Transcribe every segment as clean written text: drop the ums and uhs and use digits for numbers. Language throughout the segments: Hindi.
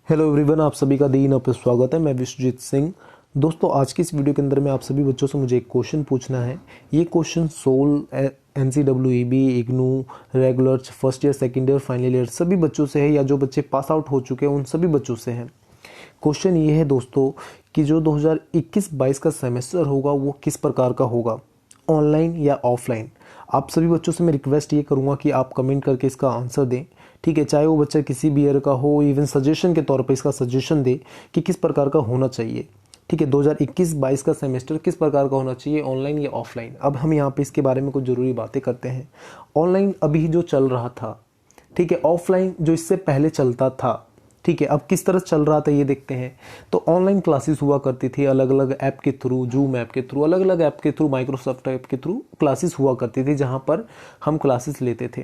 हेलो एवरीवन, आप सभी का दीन पे स्वागत है। मैं विश्वजीत सिंह। दोस्तों, आज की इस वीडियो के अंदर में आप सभी बच्चों से मुझे एक क्वेश्चन पूछना है। ये question SOL, NCEE, IGNOU, regular, first year, second year, final year सभी बच्चों से है, या जो बच्चे पास आउट हो चुके हैं उन सभी बच्चों से है। क्वेश्चन ये है दोस्तों कि जो 2021-22 का सेमेस्टर होगा वो किस प्रकार का होगा, ऑनलाइन या ऑफलाइन। आप सभी बच्चों से मैं रिक्वेस्ट ये करूँगा कि आप कमेंट करके इसका आंसर दें, ठीक है। चाहे वो बच्चा किसी भी ईयर का हो, इवन सजेशन के तौर पे इसका सजेशन दे कि किस प्रकार का होना चाहिए, ठीक है। 2021-22 का सेमेस्टर किस प्रकार का होना चाहिए, ऑनलाइन या ऑफलाइन। अब हम यहाँ पे इसके बारे में कुछ ज़रूरी बातें करते हैं। ऑनलाइन अभी जो चल रहा था, ठीक है। ऑफलाइन जो इससे पहले चलता था, ठीक है। अब किस तरह चल रहा था ये देखते हैं। तो ऑनलाइन क्लासेस हुआ करती थी, अलग अलग ऐप के थ्रू, जूम ऐप के थ्रू, अलग अलग ऐप के थ्रू, माइक्रोसॉफ्ट ऐप के थ्रू क्लासेस हुआ करती थी, जहाँ पर हम क्लासेस लेते थे।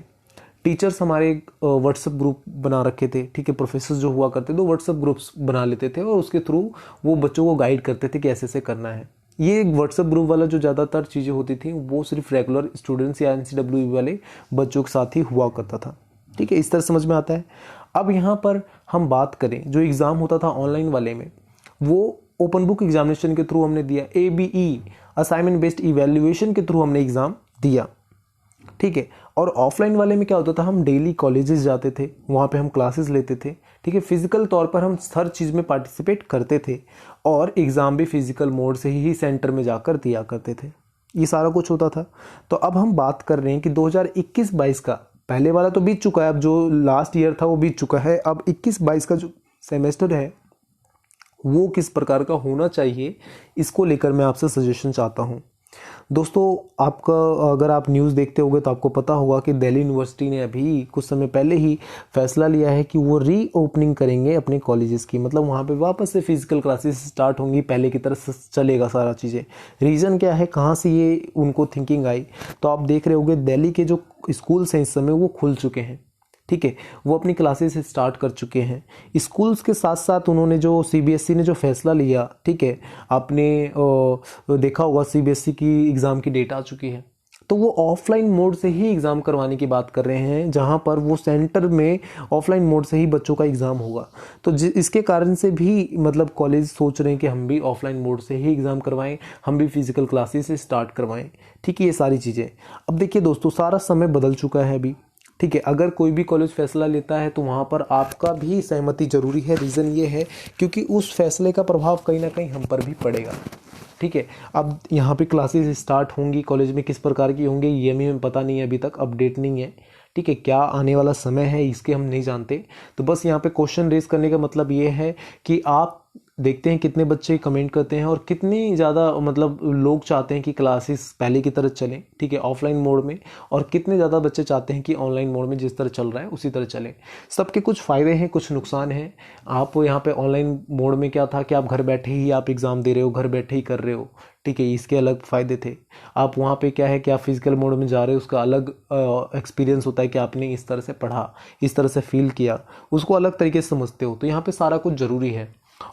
टीचर्स हमारे व्हाट्सएप ग्रुप बना रखे थे, ठीक है। प्रोफेसर जो हुआ करते थे वो व्हाट्सएप ग्रुप्स बना लेते थे और उसके थ्रू वो बच्चों को गाइड करते थे कि ऐसे ऐसे करना है। ये व्हाट्सएप ग्रुप वाला जो ज़्यादातर चीज़ें होती थी वो सिर्फ रेगुलर स्टूडेंट्स या NCEE वाले बच्चों के साथ ही हुआ करता था, ठीक है। इस तरह समझ में आता है। अब यहाँ पर हम बात करें, जो एग्ज़ाम होता था ऑनलाइन वाले में, वो ओपन बुक एग्जामिनेशन के थ्रू हमने दिया। ABE, असाइनमेंट बेस्ड इवैल्यूएशन के थ्रू हमने एग्ज़ाम दिया, ठीक है। और ऑफलाइन वाले में क्या होता था, हम डेली कॉलेजेस जाते थे, वहाँ पे हम क्लासेस लेते थे, ठीक है। फिजिकल तौर पर हम हर चीज़ में पार्टिसिपेट करते थे और एग्ज़ाम भी फिजिकल मोड से ही सेंटर में जाकर दिया करते थे। ये सारा कुछ होता था। तो अब हम बात कर रहे हैं कि 2021-22 का पहले वाला तो बीत चुका है, अब जो लास्ट ईयर था वो बीत चुका है। अब 21-22 का जो सेमेस्टर है वो किस प्रकार का होना चाहिए, इसको लेकर मैं आपसे सजेशन चाहता हूँ। दोस्तों, आपका अगर आप न्यूज़ देखते होंगे तो आपको पता होगा कि दिल्ली यूनिवर्सिटी ने अभी कुछ समय पहले ही फैसला लिया है कि वो रीओपनिंग करेंगे अपने कॉलेजेस की। मतलब वहाँ पे वापस से फिजिकल क्लासेस स्टार्ट होंगी, पहले की तरह से चलेगा सारा चीज़ें। रीज़न क्या है, कहाँ से ये उनको थिंकिंग आई, तो आप देख रहे होंगे दिल्ली के जो स्कूल्स हैं इस समय वो खुल चुके हैं, ठीक है। वो अपनी क्लासेस स्टार्ट कर चुके हैं। स्कूल्स के साथ साथ उन्होंने जो CBSE ने जो फैसला लिया, ठीक है, आपने देखा होगा CBSE की एग्ज़ाम की डेट आ चुकी है। तो वो ऑफलाइन मोड से ही एग्ज़ाम करवाने की बात कर रहे हैं, जहां पर वो सेंटर में ऑफलाइन मोड से ही बच्चों का एग्ज़ाम होगा। तो इसके कारण से भी मतलब कॉलेज सोच रहे हैं कि हम भी ऑफलाइन मोड से ही एग्ज़ाम करवाएं, हम भी फिजिकल क्लासेस स्टार्ट करवाएं, ठीक है। ये सारी चीज़ें अब देखिए दोस्तों, सारा समय बदल चुका है अभी, ठीक है। अगर कोई भी कॉलेज फैसला लेता है तो वहाँ पर आपका भी सहमति जरूरी है। रीज़न ये है क्योंकि उस फैसले का प्रभाव कहीं ना कहीं हम पर भी पड़ेगा, ठीक है। अब यहाँ पे क्लासेस स्टार्ट होंगी, कॉलेज में किस प्रकार की होंगी ये हमें पता नहीं है, अभी तक अपडेट नहीं है, ठीक है। क्या आने वाला समय है इसके हम नहीं जानते। तो बस यहाँ पे क्वेश्चन रेज करने का मतलब ये है कि आप देखते हैं कितने बच्चे कमेंट करते हैं और कितनी ज़्यादा मतलब लोग चाहते हैं कि क्लासेस पहले की तरह चलें, ठीक है, ऑफलाइन मोड में, और कितने ज़्यादा बच्चे चाहते हैं कि ऑनलाइन मोड में जिस तरह चल रहा है उसी तरह चले। सबके कुछ फ़ायदे हैं, कुछ नुकसान हैं। आप यहाँ पे ऑनलाइन मोड में क्या था कि आप घर बैठे ही आप एग्ज़ाम दे रहे हो, घर बैठे ही कर रहे हो, ठीक है, इसके अलग फ़ायदे थे। आप वहाँ पे क्या है कि आप फिजिकल मोड में जा रहे हो, उसका अलग एक्सपीरियंस होता है कि आपने इस तरह से पढ़ा, इस तरह से फील किया, उसको अलग तरीके से समझते हो। तो यहाँ पे सारा कुछ ज़रूरी है।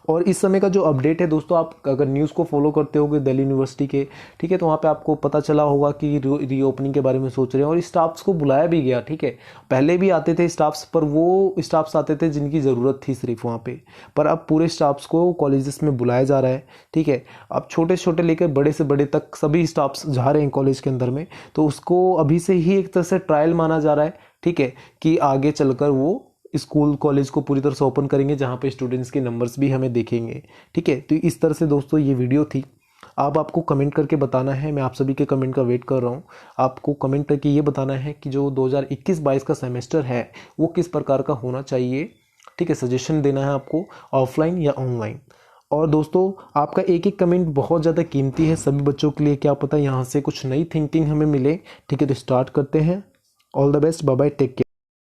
और इस समय का जो अपडेट है दोस्तों, आप अगर न्यूज़ को फॉलो करते होगे दिल्ली यूनिवर्सिटी के, ठीक है, तो वहाँ पे आपको पता चला होगा कि रीओपनिंग के बारे में सोच रहे हैं और स्टाफ्स को बुलाया भी गया, ठीक है। पहले भी आते थे स्टाफ्स, पर वो स्टाफ्स आते थे जिनकी ज़रूरत थी सिर्फ वहाँ पे, पर अब पूरे स्टाफ्स को कॉलेजेस में बुलाया जा रहा है, ठीक है। अब छोटे छोटे लेकर बड़े से बड़े तक सभी स्टाफ्स जा रहे हैं कॉलेज के अंदर में। तो उसको अभी से ही एक तरह से ट्रायल माना जा रहा है, ठीक है, कि आगे चलकर वो स्कूल कॉलेज को पूरी तरह से ओपन करेंगे, जहाँ पे स्टूडेंट्स के नंबर्स भी हमें देखेंगे, ठीक है। तो इस तरह से दोस्तों ये वीडियो थी। आपको कमेंट करके बताना है, मैं आप सभी के कमेंट का वेट कर रहा हूँ। आपको कमेंट करके ये बताना है कि जो 2021-22 का सेमेस्टर है वो किस प्रकार का होना चाहिए, ठीक है। सजेशन देना है आपको, ऑफलाइन या ऑनलाइन। और दोस्तों, आपका एक एक कमेंट बहुत ज़्यादा कीमती है सभी बच्चों के लिए, क्या पता यहाँ से कुछ नई थिंकिंग हमें मिले, ठीक है। तो स्टार्ट करते हैं। All the best, bye bye, take care.